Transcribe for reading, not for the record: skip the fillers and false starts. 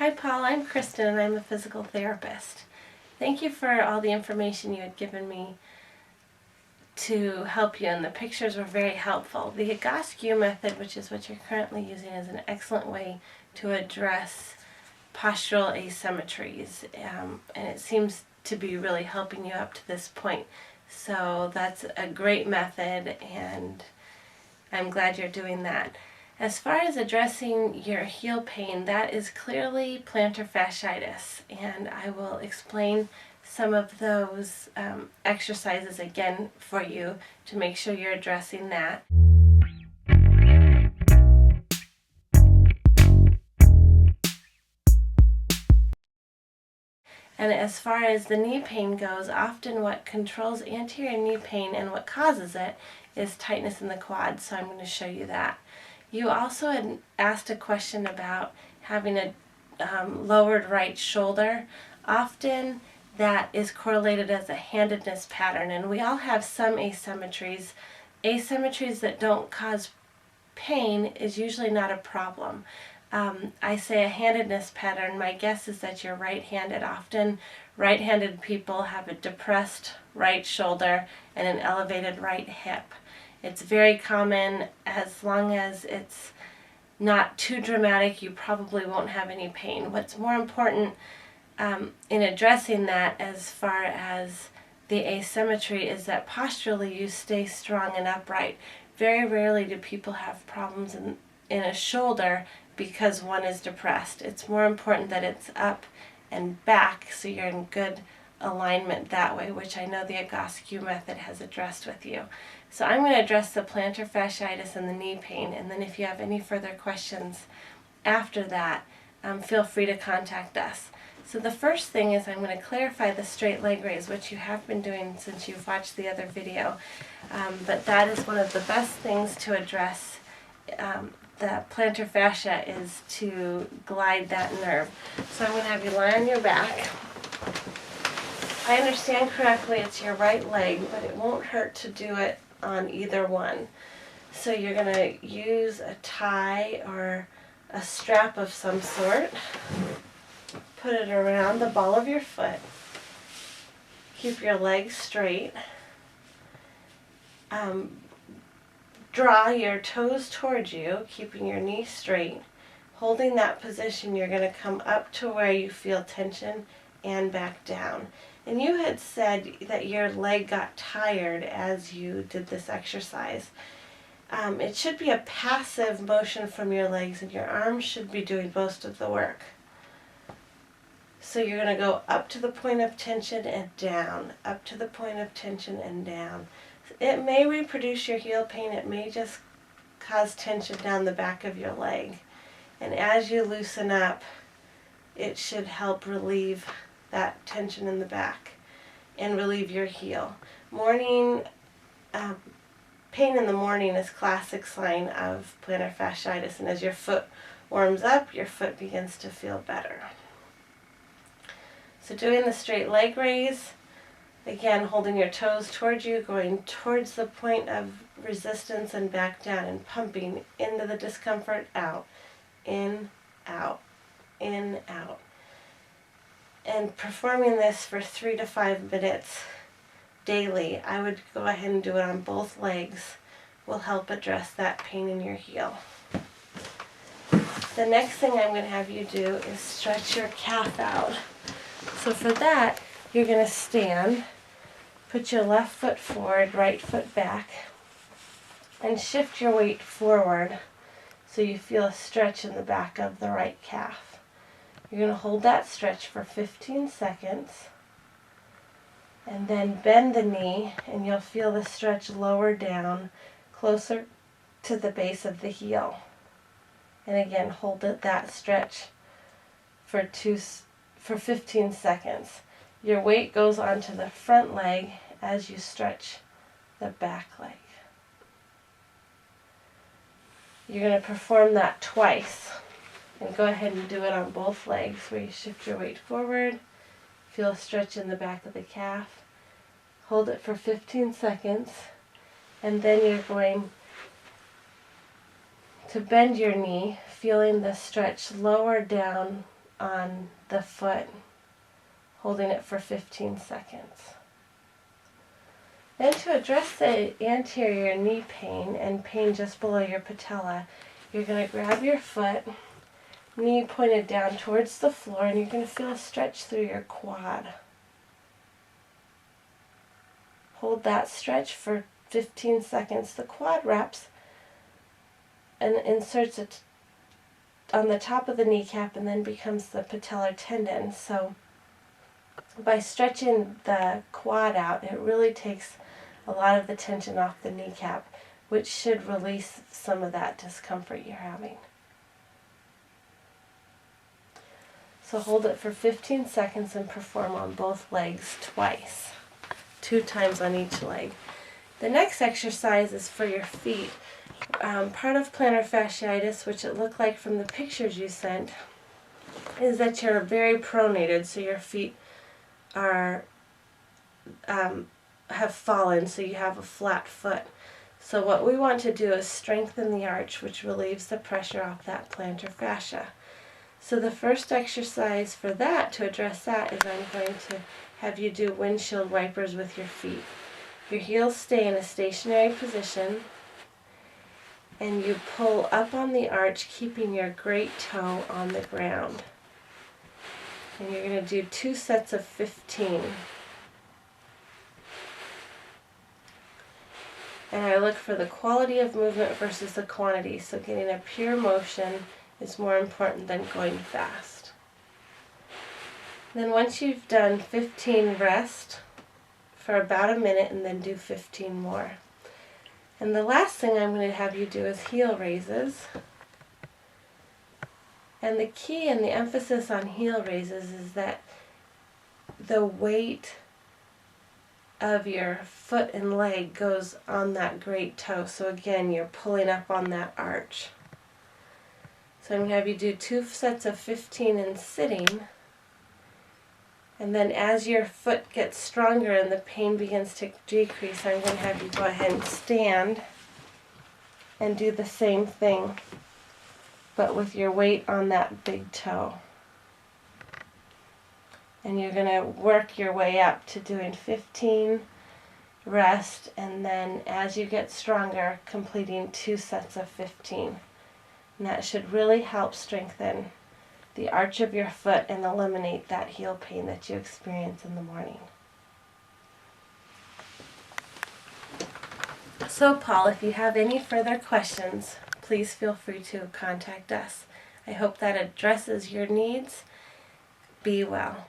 Hi Paul, I'm Kristen and I'm a physical therapist. Thank you for all the information you had given me to help you, and the pictures were very helpful. The Egoscue method, which is what you're currently using, is an excellent way to address postural asymmetries, and it seems to be really helping you up to this point. So that's a great method, and I'm glad you're doing that. As far as addressing your heel pain, that is clearly plantar fasciitis, and I will explain some of those exercises again for you to make sure you're addressing that. And as far as the knee pain goes, often what controls anterior knee pain and what causes it is tightness in the quads, so I'm going to show you that. You also had asked a question about having a lowered right shoulder. Often that is correlated as a handedness pattern, and we all have some asymmetries. Asymmetries that don't cause pain is usually not a problem. I say a handedness pattern. My guess is that you're right-handed. Often right-handed people have a depressed right shoulder and an elevated right hip. It's very common. As long as it's not too dramatic, you probably won't have any pain. What's more important in addressing that as far as the asymmetry is that posturally you stay strong and upright. Very rarely do people have problems in a shoulder because one is depressed. It's more important that it's up and back so you're in good alignment that way, which I know the Egoscue method has addressed with you. So I'm going to address the plantar fasciitis and the knee pain, and then if you have any further questions after that, feel free to contact us. So the first thing is I'm going to clarify the straight leg raise, which you have been doing since you've watched the other video, but that is one of the best things to address the plantar fascia, is to glide that nerve. So I'm going to have you lie on your back. If I understand correctly, it's your right leg, but it won't hurt to do it on either one. So you're going to use a tie or a strap of some sort. Put it around the ball of your foot. Keep your legs straight. Draw your toes towards you, keeping your knee straight. Holding that position, you're going to come up to where you feel tension and back down. And you had said that your leg got tired as you did this exercise. It should be a passive motion from your legs, and your arms should be doing most of the work. So you're going to go up to the point of tension and down, up to the point of tension and down. It may reproduce your heel pain. It may just cause tension down the back of your leg. And as you loosen up, it should help relieve that tension in the back and relieve your heel. Morning pain in the morning is a classic sign of plantar fasciitis, and as your foot warms up, your foot begins to feel better. So doing the straight leg raise, again holding your toes towards you, going towards the point of resistance and back down, and pumping into the discomfort, out, in, out, in, out. And performing this for 3 to 5 minutes daily. I would go ahead and do it on both legs. Will help address that pain in your heel. The next thing I'm going to have you do is stretch your calf out. So for that, you're going to stand, put your left foot forward, right foot back, and shift your weight forward so you feel a stretch in the back of the right calf. You're going to hold that stretch for 15 seconds, and then bend the knee, and you'll feel the stretch lower down, closer to the base of the heel. And again, hold it, that stretch for 15 seconds. Your weight goes onto the front leg as you stretch the back leg. You're going to perform that twice. And go ahead and do it on both legs, where you shift your weight forward, feel a stretch in the back of the calf, hold it for 15 seconds, and then you're going to bend your knee, feeling the stretch lower down on the foot, holding it for 15 seconds. Then to address the anterior knee pain and pain just below your patella, you're going to grab your foot, knee pointed down towards the floor, and you're going to feel a stretch through your quad. Hold that stretch for 15 seconds. The quad wraps and inserts it on the top of the kneecap and then becomes the patellar tendon. So by stretching the quad out, it really takes a lot of the tension off the kneecap, which should release some of that discomfort you're having. So hold it for 15 seconds and perform on both legs twice, 2 times on each leg. The next exercise is for your feet. Part of plantar fasciitis, which it looked like from the pictures you sent, is that you're very pronated, so your feet are have fallen, so you have a flat foot. So what we want to do is strengthen the arch, which relieves the pressure off that plantar fascia. So the first exercise for that, to address that, is I'm going to have you do windshield wipers with your feet. Your heels stay in a stationary position, and you pull up on the arch, keeping your great toe on the ground. And you're going to do 2 sets of 15. And I look for the quality of movement versus the quantity, so getting a pure motion is more important than going fast. Then once you've done 15, rest for about a minute and then do 15 more. And the last thing I'm going to have you do is heel raises. And the key and the emphasis on heel raises is that the weight of your foot and leg goes on that great toe. So again, you're pulling up on that arch. So I'm going to have you do 2 sets of 15 in sitting. And then as your foot gets stronger and the pain begins to decrease, I'm going to have you go ahead and stand and do the same thing, but with your weight on that big toe. And you're going to work your way up to doing 15, rest, and then as you get stronger, completing 2 sets of 15. And that should really help strengthen the arch of your foot and eliminate that heel pain that you experience in the morning. So Paul, if you have any further questions, please feel free to contact us. I hope that addresses your needs. Be well.